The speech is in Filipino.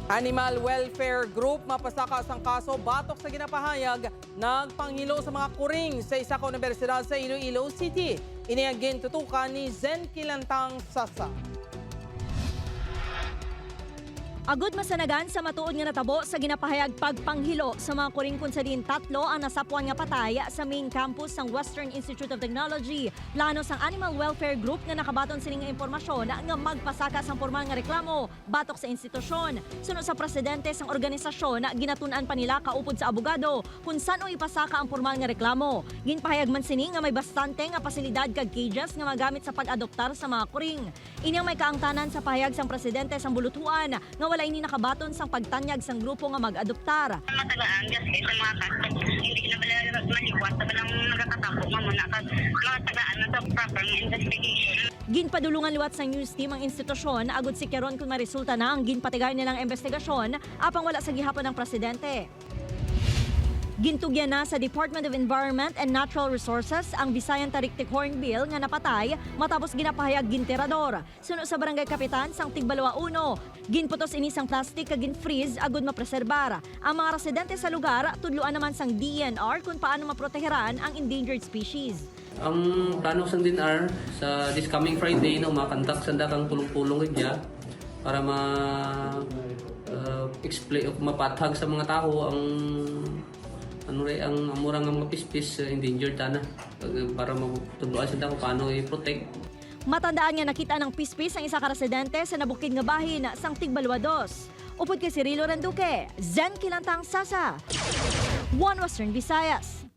Animal Welfare Group mapasaka ang kaso batok sa ginapahayag nagpanghilo sa mga kuring sa isa ka universidad sa Iloilo City. Iniyagin tutukan ni Zen Kilantang Sasa. Agud masanagan sa matuod nga natabo sa ginapahayag pagpanghilo sa mga kuring kun sa din tatlo ang nasapuan nga patay sa main campus ng Western Institute of Technology. Plano sang Animal Welfare Group nga nakabaton sining nga impormasyon nga magpasaka sang formal nga reklamo batok sa institusyon. Sunod sa presidente sang organisasyon, ginatun-an pa nila kaupod sa abogado kung saan o ipasaka ang formal nga reklamo. Ginpahayag man sini nga may bastante nga pasilidad kag cages nga magamit sa pag-adoptar sa mga kuring. Inyang may kaangtanan sa pahayag sang presidente sang bulutuan nga wala ini nakabaton sang pagtanyag sang grupo nga mag-adoptar. Matagaan kasi sa mga kaso, hindi na pala maliwat sa balang nagkakatapo mamuna kasi mga tagaan na sa proper investigation. Ginpadulungan liwat sa news team ang institusyon agud si Keron kung maresulta na ang ginpatigay nilang investigasyon apang wala sa gihapon ng presidente. Gintugyan na sa Department of Environment and Natural Resources ang Visayan Tariktik Hornbill nga napatay matapos ginapahayag ginterador. Suno sa barangay kapitan sang Tigbalawa 1, ginputos ini sang plastic kag gin-freeze agud mapreserbar. Ang mga residente sa lugar tudluan naman sang DENR kung paano maproteheran ang endangered species. Ang plano sang DENR sa this coming Friday no makantak sanda kang pulong-pulong gidya para explain mapathag sa mga tao ang ang murang nga mga pispis endangered na para matudloan sila kung paano i-protect. Matandaan nga nakita ng pispis ang isa ka residente sa nabukid nga bahin sang Tigbalwa 2. Upod kay Cirilo Randuque, Zen Kilantang Sasa, One Western Visayas.